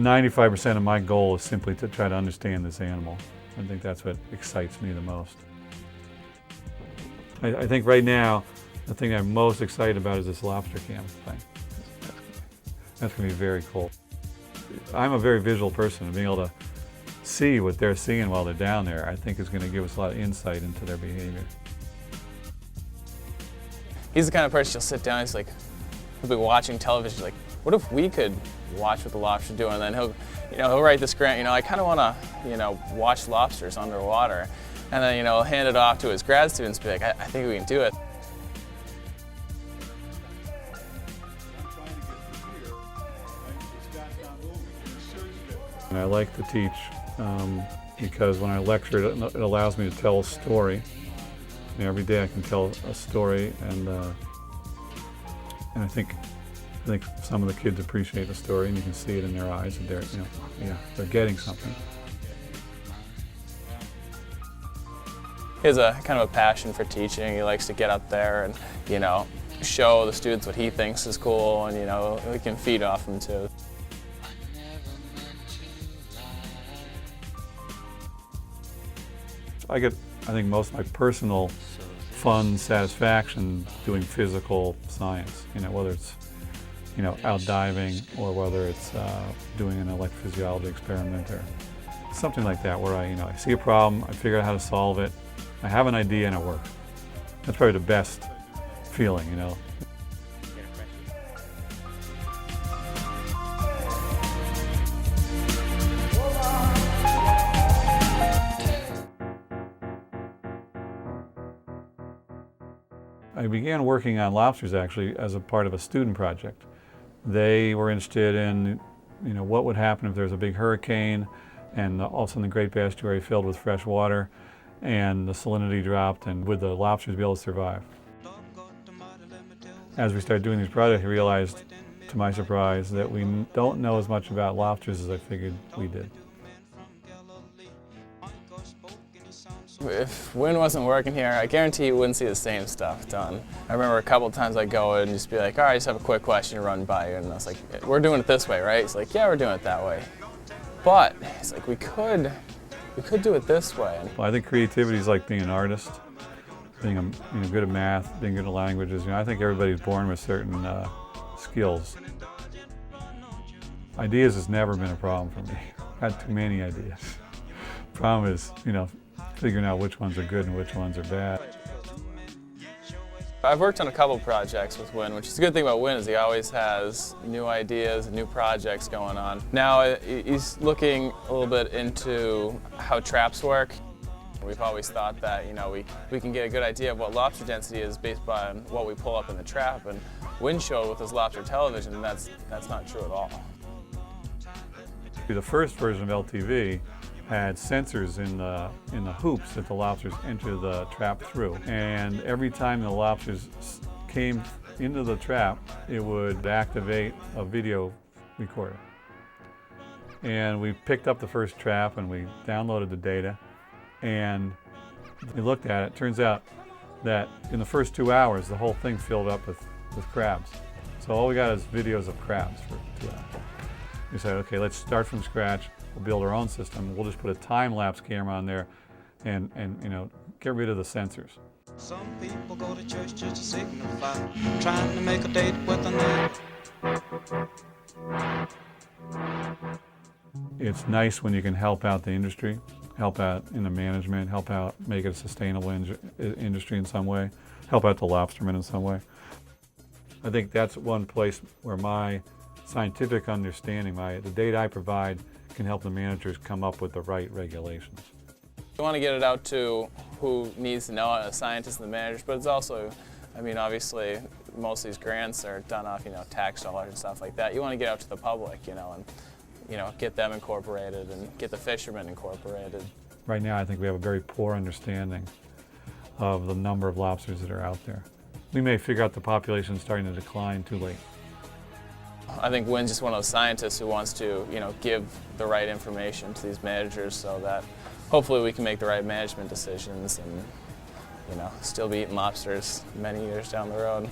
95% of my goal is simply to try to understand this animal. I think that's what excites me the most. I think right now, the thing I'm most excited about is this lobster cam thing. That's going to be very cool. I'm a very visual person, and being able to see what they're seeing while they're down there, I think is going to give us a lot of insight into their behavior. He's the kind of person you'll sit down, he'll be watching television, like, what if we could watch what the lobster's doing? And then he'll write this grant, I kind of want to, watch lobsters underwater. And then, he'll hand it off to his grad students and be like, I think we can do it. And I like to teach because when I lecture, it allows me to tell a story. Every day I can tell a story, and I think some of the kids appreciate the story, and you can see it in their eyes that they're getting something. He has a kind of a passion for teaching. He likes to get up there and show the students what he thinks is cool, and we can feed off him too. I think most of my personal fun satisfaction doing physical science, whether it's out diving or whether it's doing an electrophysiology experiment or something like that, where I see a problem, I figure out how to solve it, I have an idea and it works. That's probably the best feeling, I began working on lobsters actually as a part of a student project. They were interested in, what would happen if there was a big hurricane and all of a sudden the Great Bay Estuary filled with fresh water and the salinity dropped, and would the lobsters be able to survive? As we started doing these projects, I realized, to my surprise, that we don't know as much about lobsters as I figured we did. If wind wasn't working here, I guarantee you wouldn't see the same stuff done. I remember a couple of times I'd go and just be like, all right, I just have a quick question to run by you. And I was like, we're doing it this way, right? He's like, yeah, we're doing it that way. But he's like, we could do it this way. Well, I think creativity is like being an artist, being good at math, being good at languages. I think everybody's born with certain skills. Ideas has never been a problem for me. I've had too many ideas. The problem is, figuring out which ones are good and which ones are bad. I've worked on a couple projects with Win, which is the good thing about Win is he always has new ideas and new projects going on. Now he's looking a little bit into how traps work. We've always thought that we can get a good idea of what lobster density is based on what we pull up in the trap, and Win showed with his lobster television that's not true at all. The first version of LTV had sensors in the hoops that the lobsters enter the trap through. And every time the lobsters came into the trap, it would activate a video recorder. And we picked up the first trap and we downloaded the data and we looked at it. Turns out that in the first 2 hours, the whole thing filled up with crabs. So all we got is videos of crabs for 2 hours. We said, okay, let's start from scratch. We'll build our own system. We'll just put a time-lapse camera on there and get rid of the sensors. Some people go to church just to signify, trying to make a date with a neighbor. It's nice when you can help out the industry, help out in the management, help out make it a sustainable industry in some way, help out the lobstermen in some way. I think that's one place where my scientific understanding, the data I provide, can help the managers come up with the right regulations. We want to get it out to who needs to know it, the scientists and the managers, but it's also, obviously most of these grants are done off, tax dollars and stuff like that. You want to get out to the public, and get them incorporated and get the fishermen incorporated. Right now I think we have a very poor understanding of the number of lobsters that are out there. We may figure out the population is starting to decline too late. I think Wynn's just one of those scientists who wants to, give the right information to these managers so that hopefully we can make the right management decisions and, still be eating lobsters many years down the road.